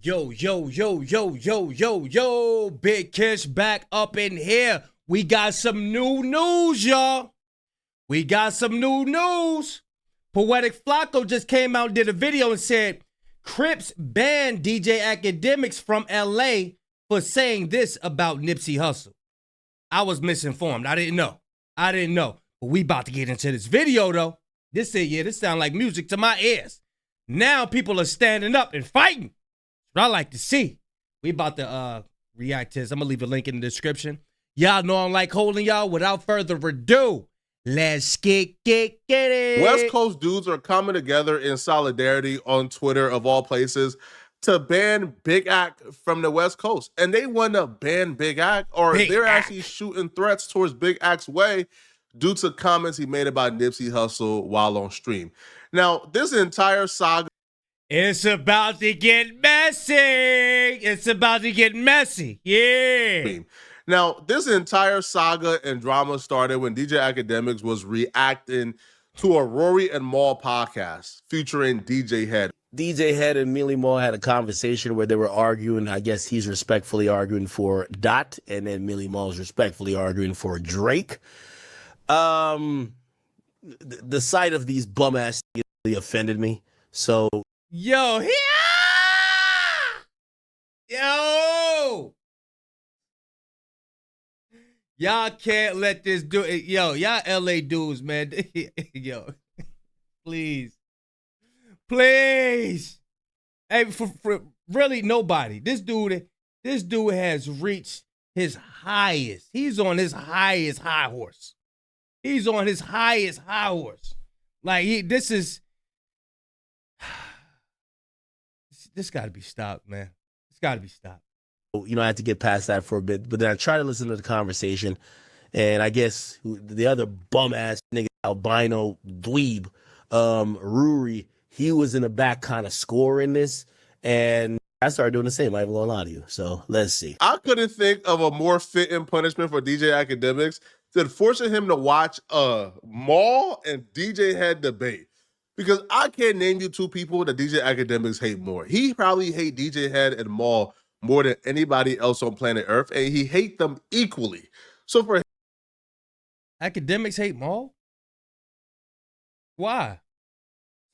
Yo, yo, yo, yo, yo, yo, yo, Big Kish back up in here. We got some new news, y'all. We got some new news. Poetic Flacco just came out and did a video and said, Crips banned DJ Akademiks from LA for saying this about Nipsey Hussle. I was misinformed. I didn't know. But we about to get into this video, though. This sound like music to my ears. Now people are standing up and fighting. What I like to see. We about to react to this. I'm going to leave a link in the description. Y'all know I don't like holding y'all. Without further ado, let's get it. West Coast dudes are coming together in solidarity on Twitter, of all places, to ban Big Act from the West Coast. And they want to ban Big Act, or they're actually shooting threats towards Big Act's way due to comments he made about Nipsey Hussle while on stream. Now, this entire saga, it's about to get messy. It's about to get messy. Yeah. Now, this entire saga and drama started when DJ Akademiks was reacting to a Rory and Maul podcast featuring DJ Head. DJ Head and Millie Maul had a conversation where they were arguing. I guess he's respectfully arguing for Dot, and then Millie Maul's respectfully arguing for Drake. The sight of these bum ass really offended me. So, yo, y'all can't let this do it. Yo, y'all LA dudes, man. Yo, please. Hey, for really nobody. This dude has reached his highest. He's on his highest high horse. Like this got to be stopped, man. It's got to be stopped. You know, I had to get past that for a bit, but then I tried to listen to the conversation, and I guess the other bum ass nigga, albino dweeb, Ruri, he was in the back kind of scoring this, and I started doing the same. I ain't gonna lie to you. So let's see. I couldn't think of a more fitting punishment for DJ Akademiks than forcing him to watch a Maul and DJ Head debate. Because I can't name you two people that DJ Akademiks hate more. He probably hate DJ Head and Maul more than anybody else on planet Earth, and he hate them equally. So for Akademiks hate Maul? Why?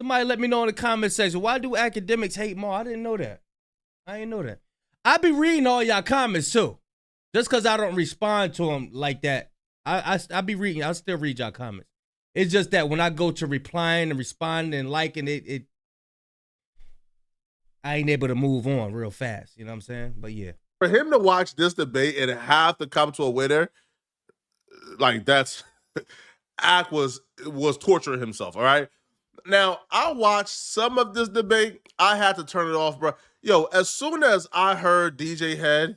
Somebody let me know in the comment section. Why do Akademiks hate Maul? I didn't know that. I be reading all y'all comments too. Just because I don't respond to them like that, I be reading. I still read y'all comments. It's just that when I go to replying and responding and liking it, I ain't able to move on real fast. You know what I'm saying? But yeah. For him to watch this debate and have to come to a winner, like that's Ak was torturing himself, all right? Now, I watched some of this debate. I had to turn it off, bro. Yo, as soon as I heard DJ Head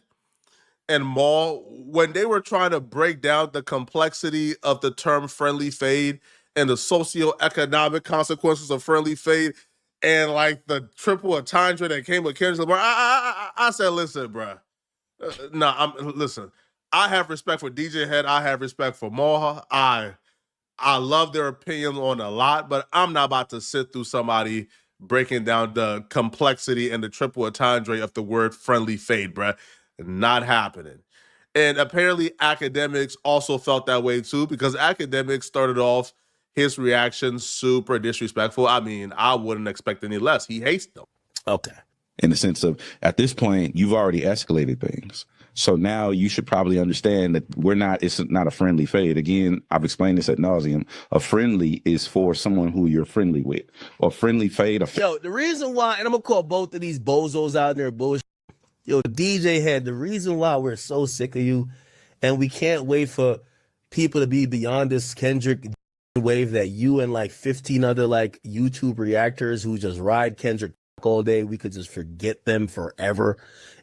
and Maul, when they were trying to break down the complexity of the term friendly fade and the socioeconomic consequences of friendly fade and like the triple entendre that came with Kendrick Lamar, I said, listen, bro. Listen. I have respect for DJ Head. I have respect for Maul. I love their opinion on a lot, but I'm not about to sit through somebody breaking down the complexity and the triple entendre of the word friendly fade, bruh. Not happening. And apparently Akademiks also felt that way too, because Akademiks started off his reaction super disrespectful. I mean, I wouldn't expect any less. He hates them. Okay. In the sense of, at this point, you've already escalated things. So now you should probably understand that it's not a friendly fade. Again, I've explained this ad nauseum. A friendly is for someone who you're friendly with. Or friendly fade. Yo, the reason why, and I'm going to call both of these bozos out there bullshit. Yo, DJ Head, the reason why we're so sick of you, and we can't wait for people to be beyond this Kendrick wave that you and like 15 other like YouTube reactors who just ride Kendrick all day, we could just forget them forever,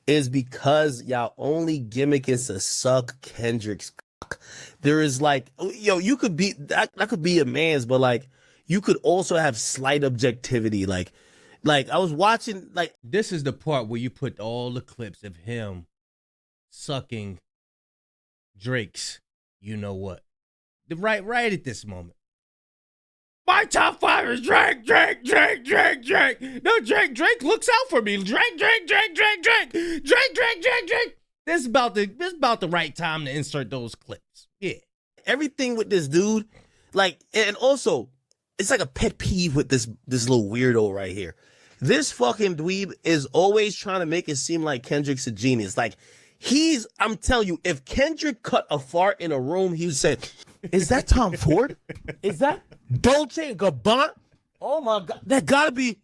is because y'all only gimmick is to suck Kendrick's cock. There is like, yo, you could be, that could be a man's, but like, you could also have slight objectivity. Like I was watching, like. This is the part where you put all the clips of him sucking Drake's, you know what? Right at this moment. My top 5 is Drake. No, Drake looks out for me. Drake. This is about the right time to insert those clips. Yeah. Everything with this dude, like, and also, it's like a pet peeve with this little weirdo right here. This fucking dweeb is always trying to make it seem like Kendrick's a genius. Like, I'm telling you, if Kendrick cut a fart in a room, he would say, is that Tom Ford? Is that Dolce & Gabbana? Oh my God, that gotta be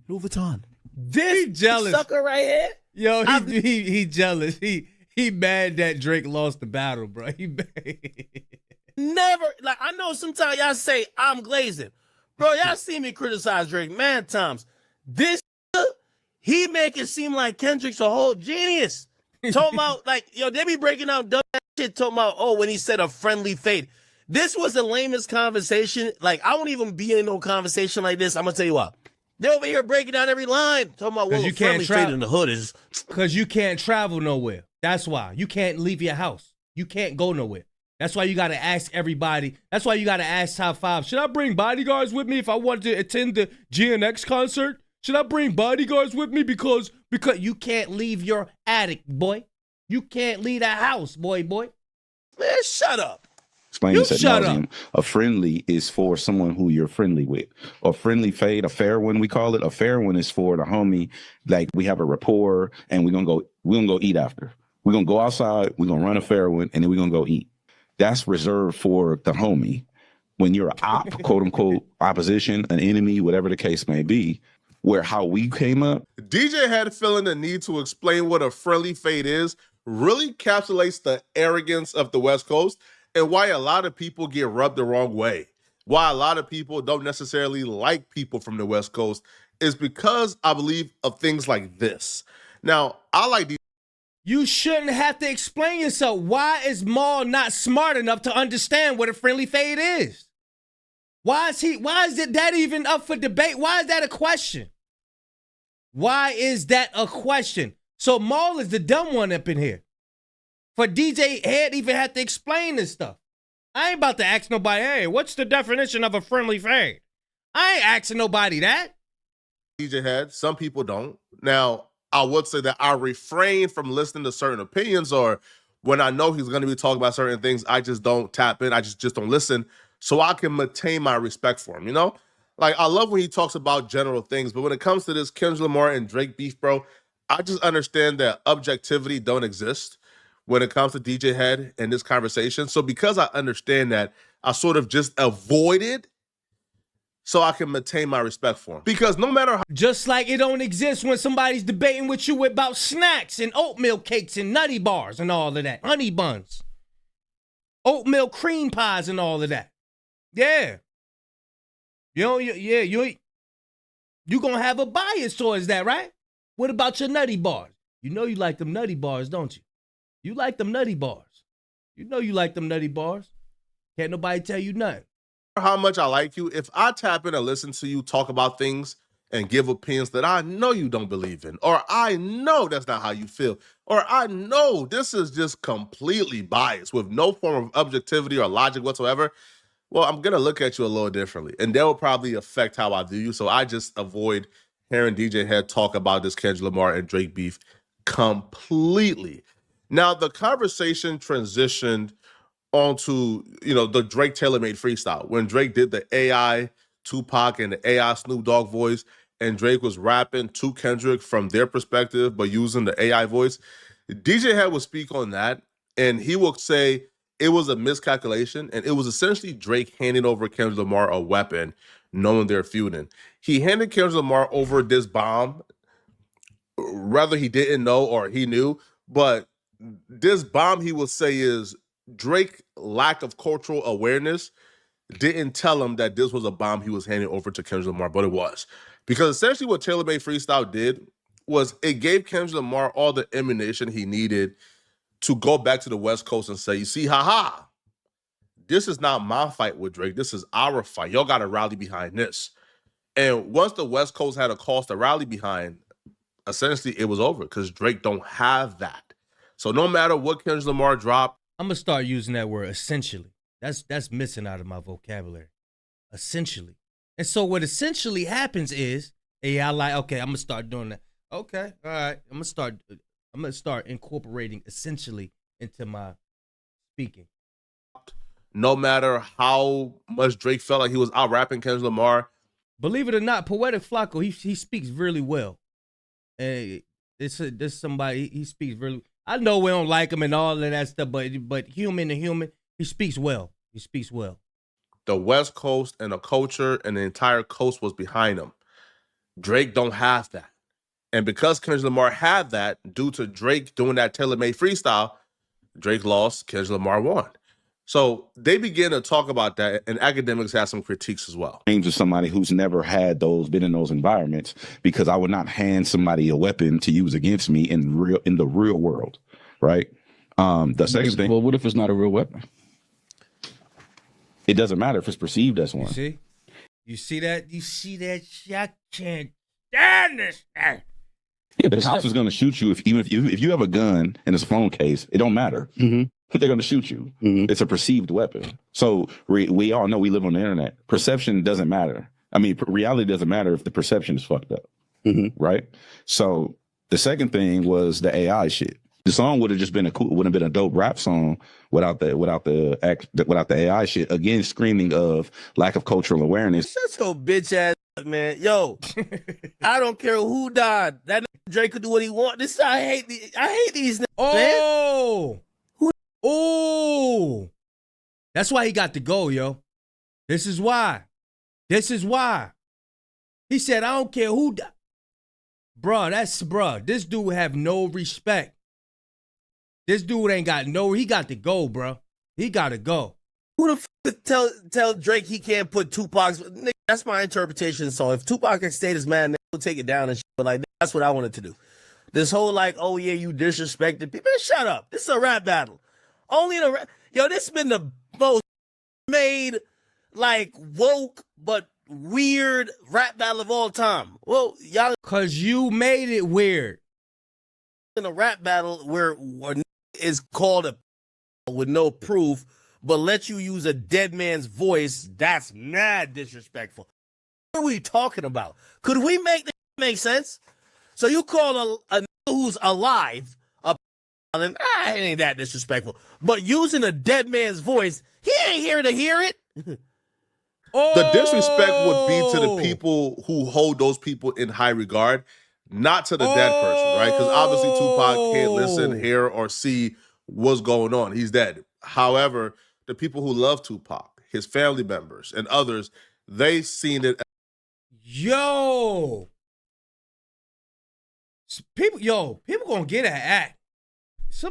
Louis Vuitton. This jealous sucker right here. Yo, he jealous. He mad that Drake lost the battle, bro. He mad. Never, like, I know sometimes y'all say I'm glazing. Bro, y'all see me criticize Drake mad times. This, he make it seem like Kendrick's a whole genius. Talking about, like, yo, they be breaking out dumb shit, talking about, oh, when he said a friendly fade. This was the lamest conversation. Like, I won't even be in no conversation like this. I'm gonna tell you what. They're over here breaking down every line. Talking about, well, you a can't friendly fade in the hood is. Because you can't travel nowhere. That's why. You can't leave your house. You can't go nowhere. That's why you got to ask everybody. That's why you got to ask top 5. Should I bring bodyguards with me if I want to attend the GNX concert? Should I bring bodyguards with me because you can't leave your attic, boy. You can't leave the house, boy. Man, shut up. Explain this at shut nauseam. A friendly is for someone who you're friendly with. A friendly fade, a fair one, we call it. A fair one is for the homie. Like, we have a rapport, and we're gonna go eat after. We're gonna go outside. We're gonna run a fair one, and then we're gonna go eat. That's reserved for the homie. When you're an op, quote unquote, opposition, an enemy, whatever the case may be, where how we came up. DJ had feeling the need to explain what a friendly fade is really encapsulates the arrogance of the West Coast and why a lot of people get rubbed the wrong way. Why a lot of people don't necessarily like people from the West Coast is because, I believe, of things like this. Now, I like DJ. You shouldn't have to explain yourself. Why is Maul not smart enough to understand what a friendly fade is? Why is that even up for debate? Why is that a question? Why is that a question? So Maul is the dumb one up in here. For DJ Head even have to explain this stuff. I ain't about to ask nobody, hey, what's the definition of a friendly fade? I ain't asking nobody that. DJ Head, some people don't. Now, I would say that I refrain from listening to certain opinions, or when I know he's going to be talking about certain things, I just don't tap in. I just don't listen so I can maintain my respect for him, you know? Like, I love when he talks about general things, but when it comes to this Kendrick Lamar and Drake beef, bro, I just understand that objectivity don't exist when it comes to DJ Head in this conversation. So because I understand that, I sort of just avoid it so I can maintain my respect for him. Because no matter how... Just like it don't exist when somebody's debating with you about snacks and oatmeal cakes and nutty bars and all of that. Honey buns. Oatmeal cream pies and all of that. Yeah. You gonna have a bias towards that, right? What about your nutty bars? You know you like them nutty bars, don't you? You like them nutty bars. You know you like them nutty bars. Can't nobody tell you nothing. How much I like you, if I tap in and listen to you talk about things and give opinions that I know you don't believe in, or I know that's not how you feel, or I know this is just completely biased with no form of objectivity or logic whatsoever, well, I'm going to look at you a little differently, and that will probably affect how I view you. So I just avoid hearing DJ Head talk about this Kendrick Lamar and Drake beef completely. Now, the conversation transitioned onto, the Drake tailor-made freestyle. When Drake did the AI Tupac and the AI Snoop Dogg voice, and Drake was rapping to Kendrick from their perspective, but using the AI voice, DJ Head would speak on that, and he would say it was a miscalculation, and it was essentially Drake handing over Kendrick Lamar a weapon, knowing they're feuding. He handed Kendrick Lamar over this bomb, whether he didn't know or he knew, but this bomb, he will say, is Drake's lack of cultural awareness didn't tell him that this was a bomb he was handing over to Kendrick Lamar, but it was. Because essentially what Taylor Made Freestyle did was it gave Kendrick Lamar all the ammunition he needed to go back to the West Coast and say, you see, haha, this is not my fight with Drake. This is our fight. Y'all got to rally behind this. And once the West Coast had a cause to rally behind, essentially it was over because Drake don't have that. So no matter what Kendrick Lamar dropped, I'm gonna start using that word essentially. That's missing out of my vocabulary. Essentially. And so what essentially happens is, hey, I like, okay, I'm gonna start doing that. Okay, all right, I'm gonna start incorporating essentially into my speaking. No matter how much Drake felt like he was out rapping Kendrick Lamar, Believe it or not, Poetic Flacco, he speaks really well. And this somebody he speaks really. I know we don't like him and all of that stuff, but human to human, he speaks well. He speaks well. the West Coast and the culture and the entire coast was behind him. Drake don't have that. And because Kendrick Lamar had that, due to Drake doing that tailor-made freestyle, Drake lost, Kendrick Lamar won. So they begin to talk about that, and Akademiks have some critiques as well. Names of somebody who's never had been in those environments, because I would not hand somebody a weapon to use against me in the real world, right? The second thing. Well, what if it's not a real weapon? It doesn't matter if it's perceived as one. You see that? I can't stand this thing. Yeah, the cops is going to shoot you if you have a gun and it's a phone case. It don't matter. Mm-hmm. They're going to shoot you. Mm-hmm. It's a perceived weapon. So we all know we live on the internet. Perception doesn't matter. I mean, reality doesn't matter if the perception is fucked up, right? So the second thing was the AI shit. The song would have just been a dope rap song without the AI shit. Again, screaming of lack of cultural awareness. Shut your bitch ass up, man. Yo, I don't care who died. That Drake could do what he want. I hate these niggas, man. Oh, that's why he got to go, yo. This is why. He said, I don't care who died. Bruh, this dude have no respect. This dude ain't got he got to go, bro. He got to go. Who the fuck tell Drake he can't put Tupac's? Nigga, that's my interpretation. So if Tupac had stayed his man, he'll take it down and shit. But like, that's what I wanted to do. This whole like, oh yeah, you disrespected people. Man, shut up. This is a rap battle. Only yo, this has been the most made, like, woke but weird rap battle of all time. Well, y'all, Cause you made it weird. in a rap battle where is called a with no proof, but let you use a dead man's voice. That's mad disrespectful. What are we talking about? Could we make this make sense? So you call a who's alive and it ain't that disrespectful. But using a dead man's voice, he ain't here to hear it. The disrespect would be to the people who hold those people in high regard, not to the dead person, right? Because obviously Tupac can't listen, hear, or see what's going on. He's dead. However, the people who love Tupac, his family members, and others, they seen it. People gonna get an act.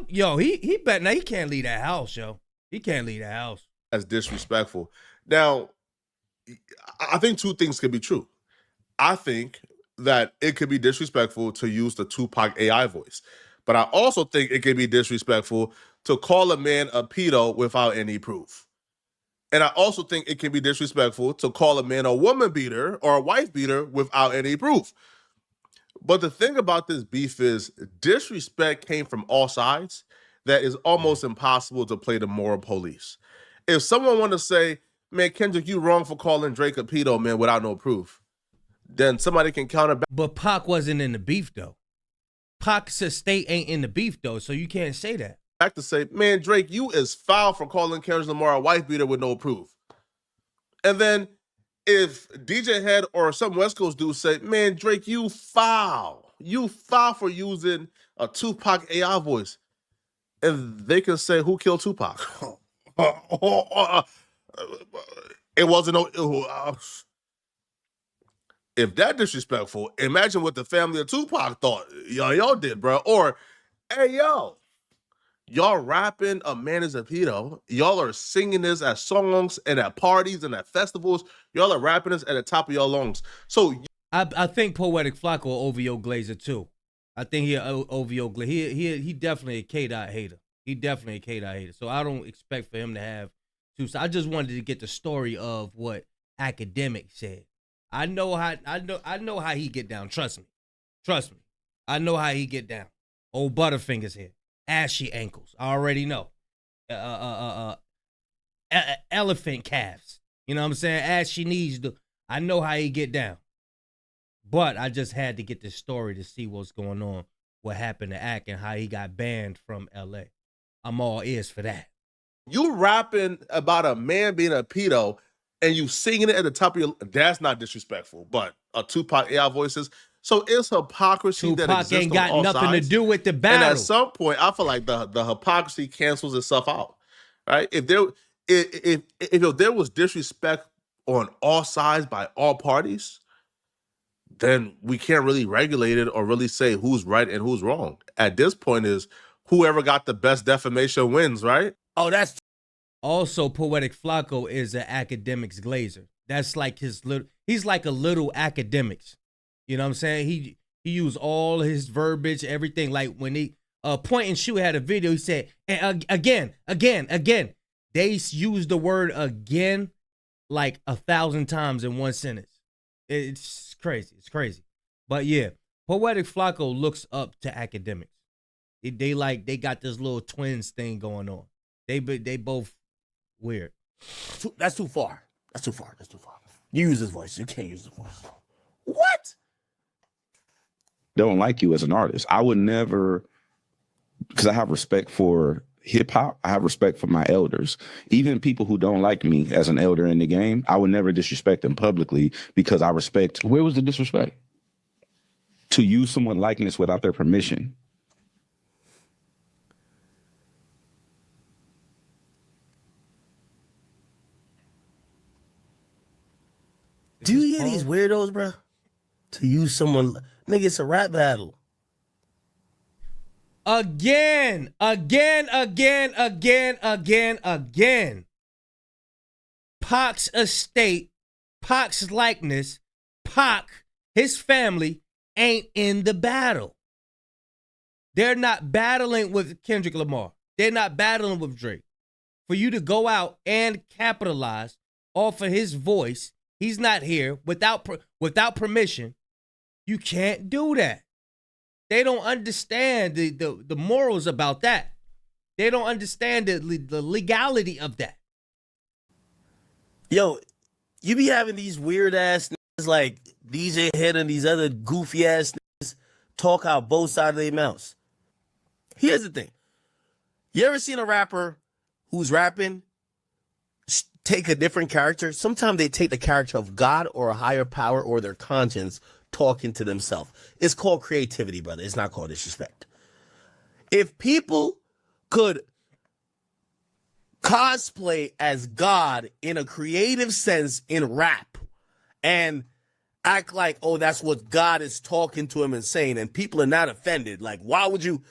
He bet now he can't leave that house, yo. He can't leave that house. As disrespectful. Now, I think two things can be true. I think that it could be disrespectful to use the Tupac AI voice. But I also think it can be disrespectful to call a man a pedo without any proof. And I also think it can be disrespectful to call a man a woman beater or a wife beater without any proof. But the thing about this beef is disrespect came from all sides that is almost impossible to play the moral police. If someone want to say, man, Kendrick, you wrong for calling Drake a pedo, man, without no proof, then somebody can counter back. But Pac wasn't in the beef, though. Pac's estate ain't in the beef, though, so you can't say that. Back to say, man, Drake, you is foul for calling Kendrick Lamar a wife beater with no proof. And then if DJ Head or some West Coast dude say, man, Drake, you foul for using a Tupac AI voice. And they can say, who killed Tupac? It wasn't no. If that disrespectful, imagine what the family of Tupac thought y'all did, bro. Or, hey, y'all rapping a man is a pedo. Y'all are singing this at songs and at parties and at festivals. Y'all are rapping this at the top of your lungs. So I think Poetic Flacco OVO Glazer too. I think he OVO Glazer. He definitely a K-Dot hater. He definitely a K-Dot hater. So I don't expect for him to have two. So I just wanted to get the story of what Akademiks said. I know how he get down. Trust me. I know how he get down. Old Butterfingers here. Ashy ankles. I already know. Elephant calves. You know what I'm saying? Ashy knees. I know how he get down. But I just had to get this story to see what's going on, what happened to Ak and how he got banned from LA. I'm all ears for that. You rapping about a man being a pedo and you singing it at the top of your, that's not disrespectful, but a Tupac AI voices. So it's hypocrisy that Tupac exists ain't on got all nothing sides. to do with the And battle. at some point, I feel like the hypocrisy cancels itself out, right? If there was disrespect on all sides by all parties, then we can't really regulate it or really say who's right and who's wrong. At this point is whoever got the best defamation wins, right? Oh, that's Also, Poetic Flacco is an Akademiks glazer. That's like he's like a little Akademiks. You know what I'm saying? He used all his verbiage, everything. Like when he Point and Shoot had a video, he said, again. They used the word again like 1,000 times in one sentence. It's crazy. It's crazy. But yeah, Poetic Flacco looks up to Akademiks. They got this little twins thing going on. They both weird. That's too far. That's too far. You use his voice. You can't use his voice. What? Don't like you as an artist. I would never, because I have respect for hip hop. I have respect for my elders. Even people who don't like me as an elder in the game, I would never disrespect them publicly because I respect. Where was the disrespect? To use someone's likeness without their permission. Do you hear these weirdos, bro? To use someone, nigga, it's a rap battle. Again. Pac's estate, Pac's likeness, Pac, his family ain't in the battle. They're not battling with Kendrick Lamar. They're not battling with Drake. For you to go out and capitalize off of his voice, he's not here without permission. You can't do that. They don't understand the morals about that. They don't understand the legality of that. Yo, you be having these weird ass niggas like DJ Head and these other goofy ass niggas talk out both sides of their mouths. Here's the thing. You ever seen a rapper who's rapping take a different character? Sometimes they take the character of God or a higher power or their conscience talking to themselves. It's called creativity, brother. It's not called disrespect. If people could cosplay as God in a creative sense in rap and act like, oh, that's what God is talking to him and saying, and people are not offended, like, why would you?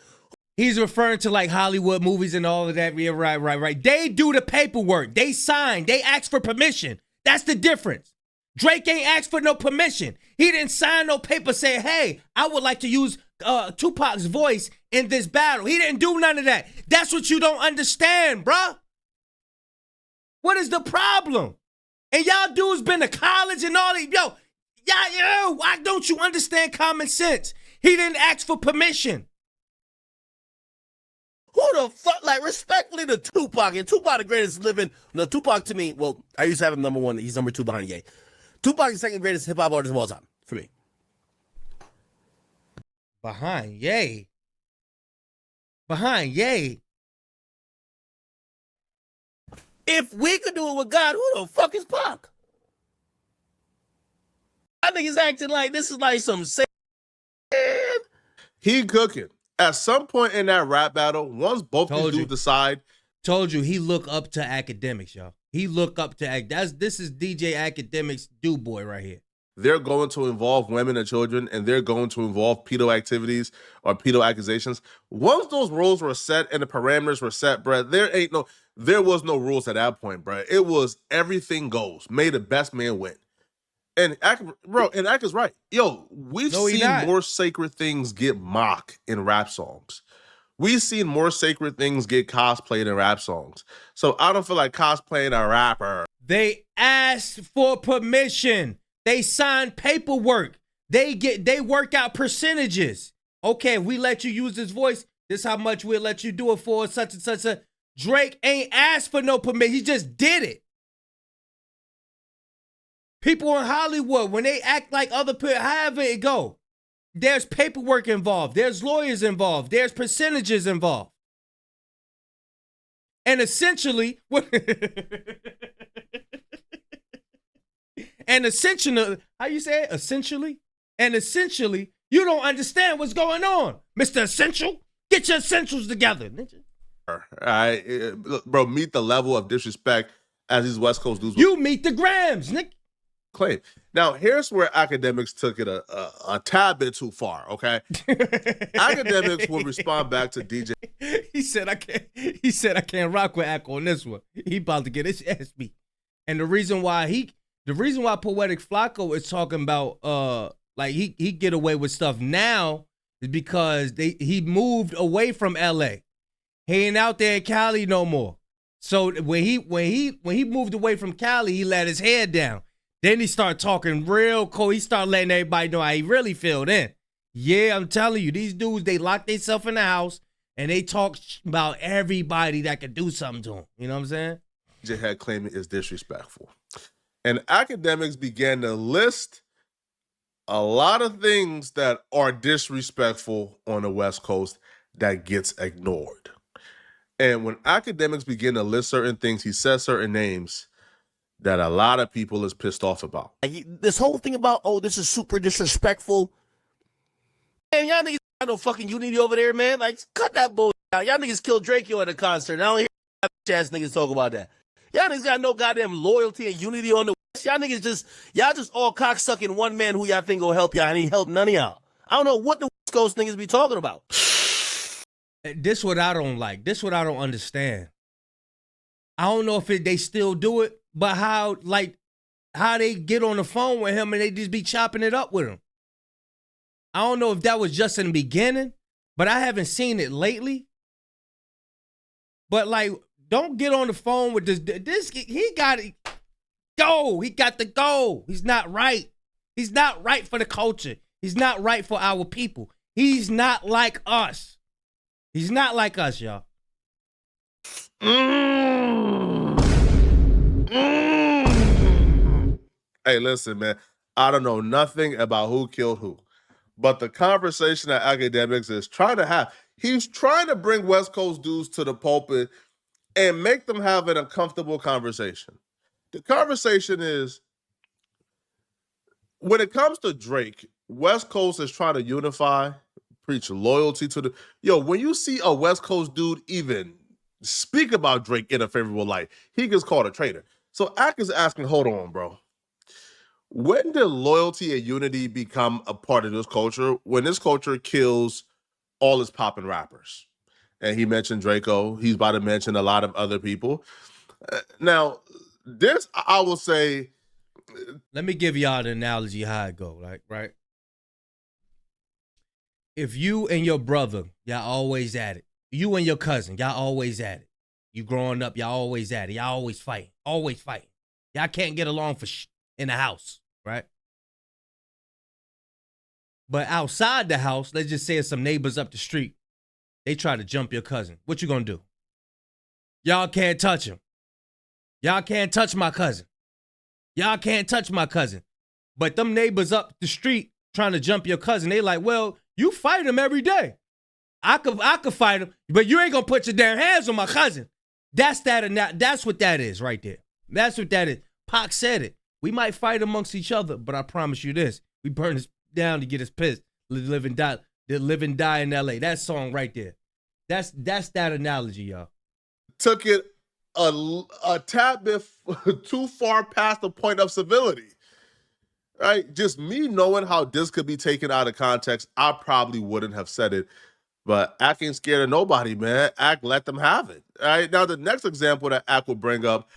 He's referring to like Hollywood movies and all of that. Yeah, right. They do the paperwork. They sign. They ask for permission. That's the difference. Drake ain't asked for no permission. He didn't sign no paper saying, hey, I would like to use Tupac's voice in this battle. He didn't do none of that. That's what you don't understand, bruh. What is the problem? And y'all dudes been to college and all that. Yo, why don't you understand common sense? He didn't ask for permission. Who the fuck, like, respectfully to Tupac, and Tupac the greatest living, no, Tupac to me, well, I used to have him number one, he's number two behind Ye. Tupac is the second greatest hip-hop artist of all time, for me. Behind Ye. If we could do it with God, who the fuck is Pac? I think he's acting like this is like some He cooking. At some point in that rap battle, once both these dudes decide. Told you, he look up to Akademiks, y'all. He look up to this is DJ Akademiks dude boy right here. They're going to involve women and children, and they're going to involve pedo activities or pedo accusations. Once those rules were set and the parameters were set, bruh, there was no rules at that point, bruh. It was everything goes. May the best man win. And Ak is right. Yo, we've seen more sacred things get mocked in rap songs. We've seen more sacred things get cosplayed in rap songs. So I don't feel like cosplaying a rapper. They asked for permission. They signed paperwork. They work out percentages. Okay, if we let you use this voice, this is how much we'll let you do it for, such and such a. Drake ain't asked for no permission. He just did it. People in Hollywood, when they act like other people, however it go, there's paperwork involved. There's lawyers involved. There's percentages involved. And essentially, how you say it? Essentially? And essentially, you don't understand what's going on, Mr. Essential. Get your essentials together. All right, bro, meet the level of disrespect as these West Coast dudes. You meet the grams, Nick. Claim. Now, here's where Akademiks took it a tad bit too far, okay? Akademiks will respond back to DJ. He said I can't rock with Ak on this one. He about to get his ass beat. And the reason why Poetic Flacco is talking about like he get away with stuff now is because he moved away from LA. He ain't out there in Cali no more. So when he moved away from Cali, he let his head down. Then he started talking real cool. He started letting everybody know how he really feel then. Yeah, I'm telling you, these dudes, they lock themselves in the house and they talk about everybody that could do something to them. You know what I'm saying? DJ had claiming is disrespectful. And Akademiks began to list a lot of things that are disrespectful on the West Coast that gets ignored. And when Akademiks begin to list certain things, he says certain names that a lot of people is pissed off about. This whole thing about, oh, this is super disrespectful. Man, y'all niggas got no fucking unity over there, man. Like, cut that bullshit out. Y'all niggas killed Drakeo at a concert. I don't hear ass niggas talk about that. Y'all niggas got no goddamn loyalty and unity on the West. Y'all niggas just all cocksucking one man who y'all think will help y'all, and he helped none of y'all. I don't know what the West Coast niggas be talking about. This what I don't like. This what I don't understand. I don't know if they still do it, but how they get on the phone with him and they just be chopping it up with him. I don't know if that was just in the beginning, but I haven't seen it lately. But like, don't get on the phone with this. He got to go. He got to go. He's not right. He's not right for the culture. He's not right for our people. He's not like us. He's not like us, y'all. Hey, listen, man. I don't know nothing about who killed who, but the conversation that Akademiks is trying to have, he's trying to bring West Coast dudes to the pulpit and make them have an uncomfortable conversation. The conversation is, when it comes to Drake, West Coast is trying to unify, preach loyalty to the... Yo, when you see a West Coast dude even speak about Drake in a favorable light, he gets called a traitor. So Ak is asking, hold on, bro. When did loyalty and unity become a part of this culture? When this culture kills all its popping rappers. And he mentioned Draco. He's about to mention a lot of other people. Now, this, I will say... Let me give y'all an analogy how it go, right? If you and your brother, y'all always at it. You and your cousin, y'all always at it. You growing up, y'all always at it. Y'all always fighting. Y'all can't get along for in the house, right? But outside the house, let's just say it's some neighbors up the street. They try to jump your cousin. What you gonna do? Y'all can't touch him. Y'all can't touch my cousin. Y'all can't touch my cousin. But them neighbors up the street trying to jump your cousin, they like, well, you fight him every day. I could fight him, but you ain't gonna put your damn hands on my cousin. That's what that is right there. That's what that is. Pac said it. We might fight amongst each other, but I promise you this: we burn this down to get us pissed. Live and die in LA. That song right there. That's that analogy, y'all. Took it a tad bit too far past the point of civility. Right? Just me knowing how this could be taken out of context, I probably wouldn't have said it. But Ak ain't scared of nobody, man. Ak let them have it. All right. Now, the next example that Ak will bring up,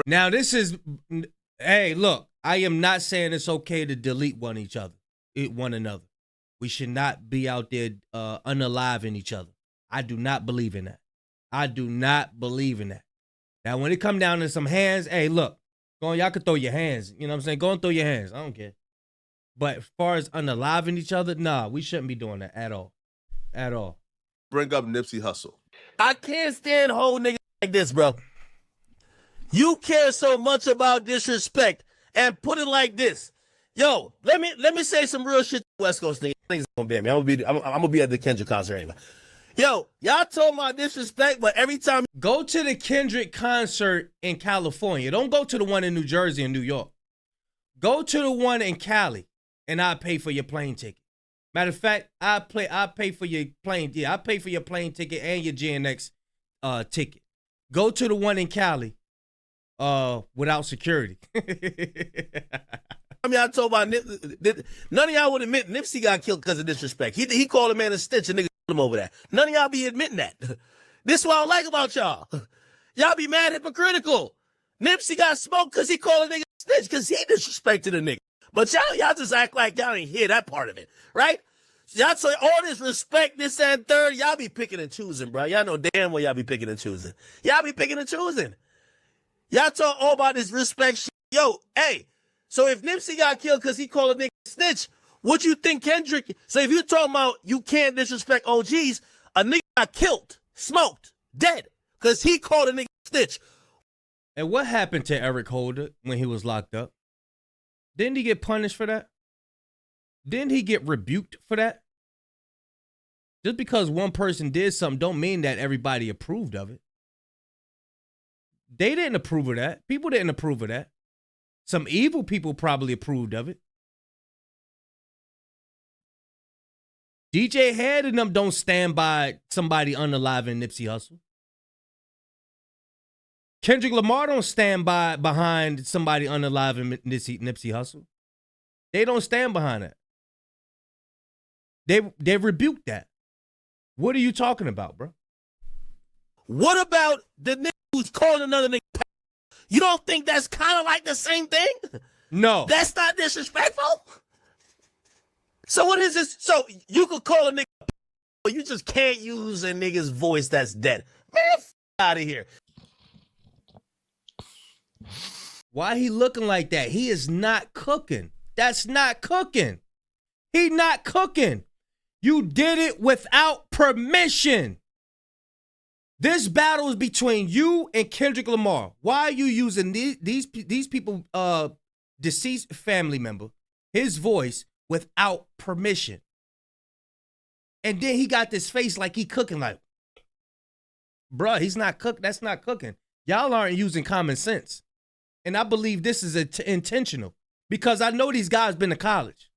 Now, this is, hey, look, I am not saying it's okay to delete one another. We should not be out there unaliving each other. I do not believe in that. Now, when it come down to some hands, hey, look, y'all can throw your hands. You know what I'm saying? Go and throw your hands. I don't care. But as far as unaliving each other, nah, we shouldn't be doing that at all. Bring up Nipsey Hussle. I can't stand whole niggas like this, bro. You care so much about disrespect, and put it like this. Yo, let me say some real shit to West Coast niggas. Niggas gonna be at me. I'm gonna be at the Kendrick concert anyway. Yo, y'all told my disrespect, but every time Go to the Kendrick concert in California. Don't go to the one in New Jersey and New York. Go to the one in Cali, and I'll pay for your plane ticket. Matter of fact, I pay for your plane. Yeah, I pay for your plane ticket and your GNX ticket. Go to the one in Cali without security. I mean, I told my none of y'all would admit Nipsey got killed because of disrespect. He called a man a snitch and niggas him over that. None of y'all be admitting that. This is what I don't like about y'all. Y'all be mad hypocritical. Nipsey got smoked because he called a nigga a snitch because he disrespected a nigga. But y'all just act like y'all ain't hear that part of it, right? Y'all say all this respect, this and third. Y'all be picking and choosing, bro. Y'all know damn well y'all be picking and choosing. Y'all be picking and choosing. Y'all talk all about this respect shit. Yo, hey, so if Nipsey got killed because he called a nigga a snitch, what you think Kendrick? So if you're talking about you can't disrespect OGs, a nigga got killed, smoked, dead, because he called a nigga a snitch. And what happened to Eric Holder when he was locked up? Didn't he get punished for that? Didn't he get rebuked for that? Just because one person did something don't mean that everybody approved of it. They didn't approve of that. People didn't approve of that. Some evil people probably approved of it. DJ Head and them don't stand by somebody unaliving Nipsey Hussle. Kendrick Lamar don't stand behind somebody unaliving Nipsey Hussle. They don't stand behind that. They rebuked that. What are you talking about, bro? What about the nigga who's calling another nigga? You don't think that's kind of like the same thing? No. That's not disrespectful? So what is this? So you could call a nigga, but you just can't use a nigga's voice that's dead. Man, out of here. Why he looking like that? He is not cooking. That's not cooking. He not cooking. You did it without permission. This battle is between you and Kendrick Lamar. Why are you using these people, deceased family member, his voice without permission? And then he got this face like he cooking, like, bruh, he's not cook. That's not cooking. Y'all aren't using common sense. And I believe this is intentional because I know these guys been to college.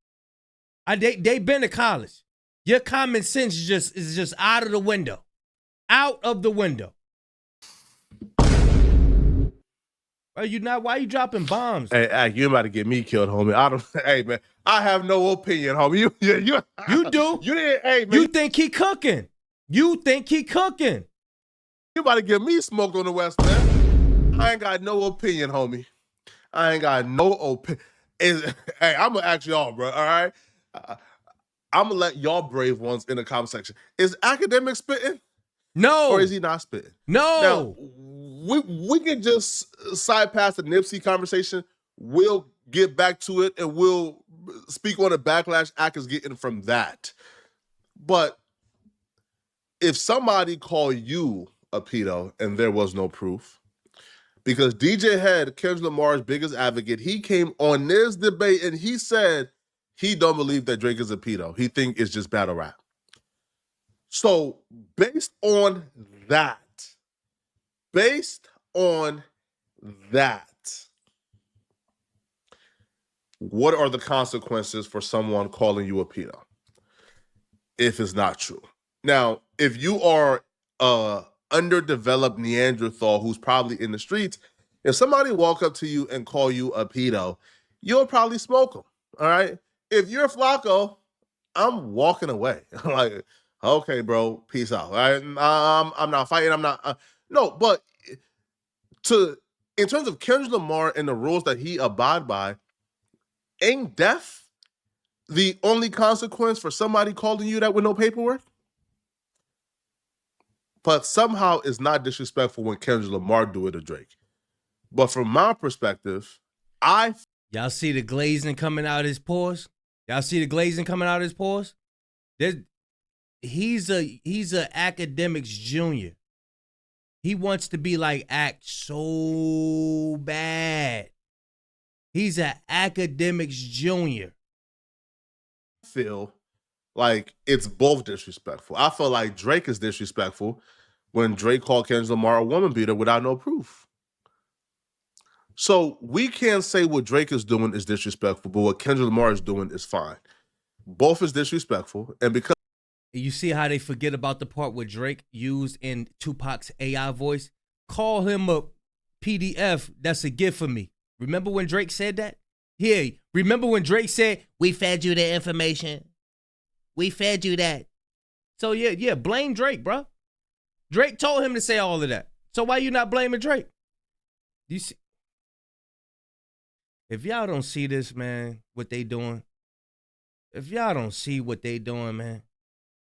They been to college. Your common sense is just out of the window. Out of the window. Why you dropping bombs? Hey, you about to get me killed, homie. Hey, man, I have no opinion, homie. You do. You didn't. Hey, man, you think he cooking? You think he cooking? You about to get me smoked on the West, man. I ain't got no opinion, homie. I ain't got no opinion. Hey, I'm gonna ask y'all, bro. All right, I'm gonna let y'all brave ones in the comment section. Is Akademiks spitting? No. Or is he not spitting? No. Now, we can just side past the Nipsey conversation. We'll get back to it and we'll speak on the backlash Ak is getting from that. But if somebody called you a pedo and there was no proof, because DJ Head, Kendrick Lamar's biggest advocate, he came on this debate and he said he don't believe that Drake is a pedo. He think it's just battle rap. So based on that, what are the consequences for someone calling you a pedo if it's not true? Now, if you are underdeveloped Neanderthal who's probably in the streets, if somebody walk up to you and call you a pedo, you'll probably smoke them. All right. If you're Flacco, I'm walking away. Like, okay, bro, peace out. All right? I'm not fighting. I'm not. No, but in terms of Kendrick Lamar and the rules that he abide by, ain't death the only consequence for somebody calling you that with no paperwork? But somehow it's not disrespectful when Kendrick Lamar do it to Drake. But from my perspective, y'all see the glazing coming out of his pores? Y'all see the glazing coming out of his pores? He's a Akademiks junior. He wants to be like Ak so bad. He's an Akademiks junior. Feel like it's both disrespectful. I feel like Drake is disrespectful when Drake called Kendrick Lamar a woman beater without no proof. So we can't say what Drake is doing is disrespectful, but what Kendrick Lamar is doing is fine. Both is disrespectful, and because you see how they forget about the part where Drake used in Tupac's AI voice? Call him a PDF, that's a gift for me. Remember when Drake said that? Yeah, remember when Drake said, we fed you the information? We fed you that. So yeah, blame Drake, bro. Drake told him to say all of that. So why you not blaming Drake? You see? If y'all don't see this, man, what they doing, if y'all don't see what they doing, man.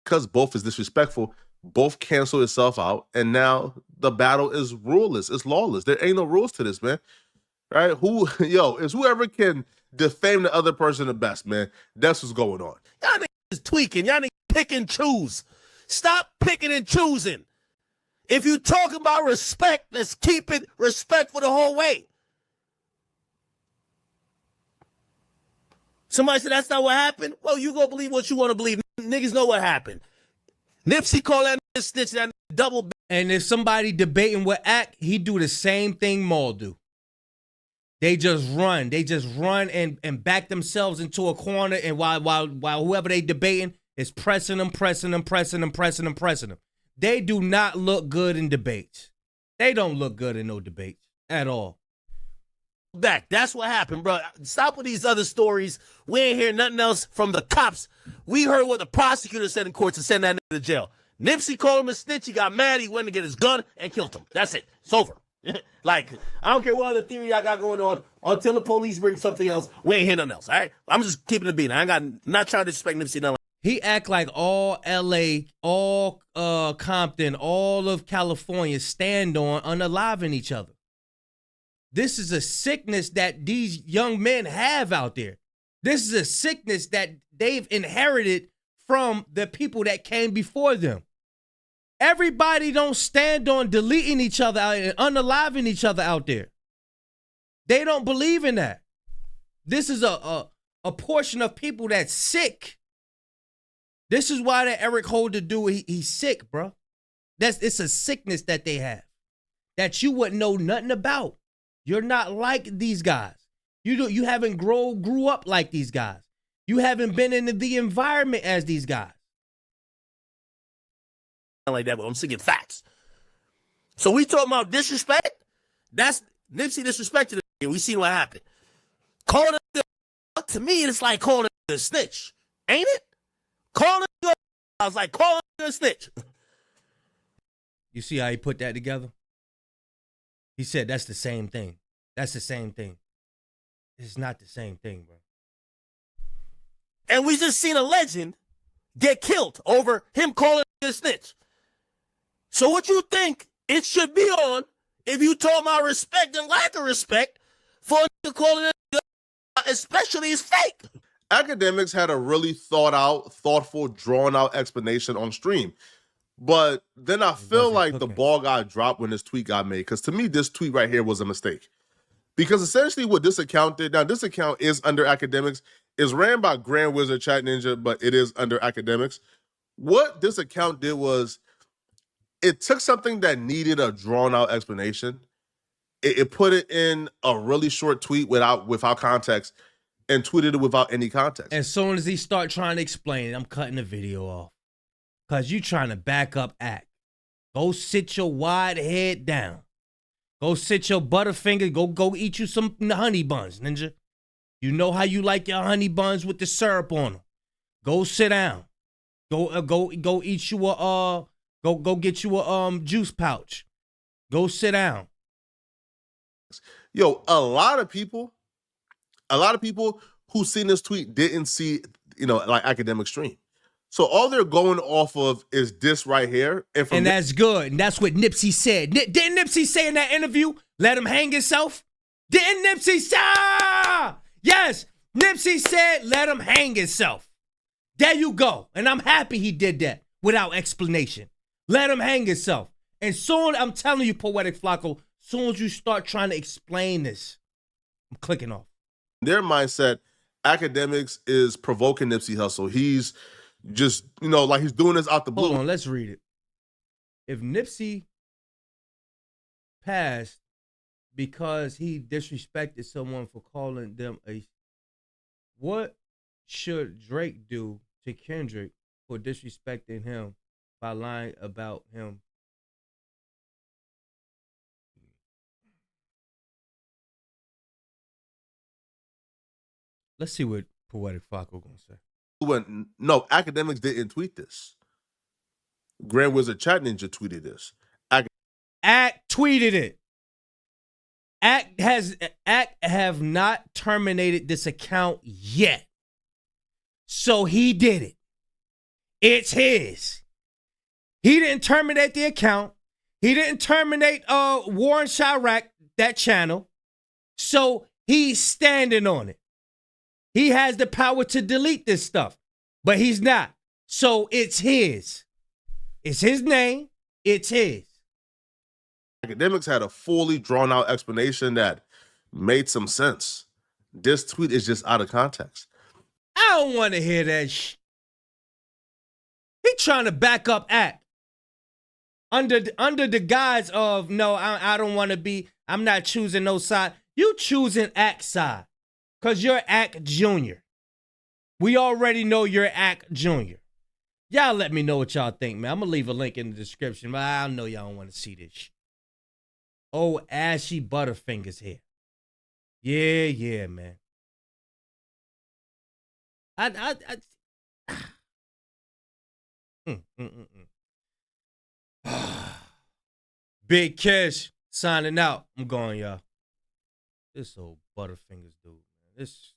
Because both is disrespectful, both cancel itself out, and now the battle is ruleless. It's lawless. There ain't no rules to this, man. Right? It's whoever can defame the other person the best, man. That's what's going on. Y'all niggas is tweaking. Y'all niggas pick and choose. Stop picking and choosing. If you talk about respect, let's keep it respectful the whole way. Somebody said that's not what happened. Well, you go believe what you want to believe. Niggas know what happened. Nipsey called that nigga snitch, that nigga double. And if somebody debating with Act, he do the same thing Maul do. They just run. They just run and back themselves into a corner. And while whoever they debating is pressing them. They do not look good in debates. They don't look good in no debates at all. Back. That's what happened, bro. Stop with these other stories. We ain't hear nothing else from the cops. We heard what the prosecutor said in court to send that nigga to jail. Nipsey called him a snitch. He got mad. He went to get his gun and killed him. That's it. It's over. Like, I don't care what other theory I got going on. Until the police bring something else, we ain't hear nothing else. All right? I'm just keeping it beat. Not trying to disrespect Nipsey. Nothing. He act like all LA, all Compton, all of California stand on unaliving each other. This is a sickness that these young men have out there. This is a sickness that they've inherited from the people that came before them. Everybody don't stand on deleting each other out and unaliving each other out there. They don't believe in that. This is a portion of people that's sick. This is why that Eric Holder dude, he's sick, bro. It's a sickness that they have that you wouldn't know nothing about. You're not like these guys. You haven't grew up like these guys. You haven't been in the environment as these guys. Like that, but I'm seeing facts. So we talking about disrespect. That's Nipsey disrespected it. We seen what happened. Calling it, to me, it's like calling it a snitch, ain't it? Calling it, I was like calling it a snitch. You see how he put that together? He said that's the same thing. That's the same thing. It's not the same thing, bro. And we just seen a legend get killed over him calling it a snitch. So what you think it should be on if you talk about respect and lack of respect for calling it, especially is fake? Akademiks had a really thoughtful, drawn-out explanation on stream. But then I feel like the ball got dropped when this tweet got made. Because to me, this tweet right here was a mistake. Because essentially what this account did, now this account is under Akademiks, is ran by Grand Wizard Chat Ninja, but it is under Akademiks. What this account did was it took something that needed a drawn-out explanation. It put it in a really short tweet without context and tweeted it without any context. As soon as he start trying to explain it, I'm cutting the video off. Because you trying to back up Act. Go sit your wide head down. Go sit your butterfinger. Go eat you some honey buns, ninja. You know how you like your honey buns with the syrup on them. Go sit down. Go eat you a go get you a juice pouch. Go sit down. Yo, a lot of people who seen this tweet didn't see, like Akademiks stream. So all they're going off of is this right here. And that's good. And that's what Nipsey said. Didn't Nipsey say in that interview, let him hang himself? Didn't Nipsey say? Yes, Nipsey said, let him hang himself. There you go. And I'm happy he did that without explanation. Let him hang himself. And soon, I'm telling you, Poetic Flacco, soon as you start trying to explain this, I'm clicking off. Their mindset, Akademiks is provoking Nipsey Hussle. He's just, like he's doing this out the blue. Hold on, let's read it. If Nipsey passed because he disrespected someone for calling them a, what should Drake do to Kendrick for disrespecting him by lying about him? Let's see what Poetic Flacco gonna say. No, Akademiks didn't tweet this. Grand Wizard Chat Ninja tweeted this. Act tweeted it. Act have not terminated this account yet. So he did it. It's his. He didn't terminate the account. He didn't terminate Warren Chirac, that channel. So he's standing on it. He has the power to delete this stuff, but he's not. So it's his. It's his name. It's his. Akademiks had a fully drawn out explanation that made some sense. This tweet is just out of context. I don't want to hear that shit. He trying to back up Act under the guise of, no, I don't want to be, I'm not choosing no side. You choosing Act side because you're Act Junior. We already know you're Act Junior. Y'all let me know what y'all think, man. I'm going to leave a link in the description, but I know y'all don't want to see this shit. Oh, ashy Butterfingers here. Yeah, man. Big Kish signing out. I'm going, y'all. This old Butterfingers dude, man. This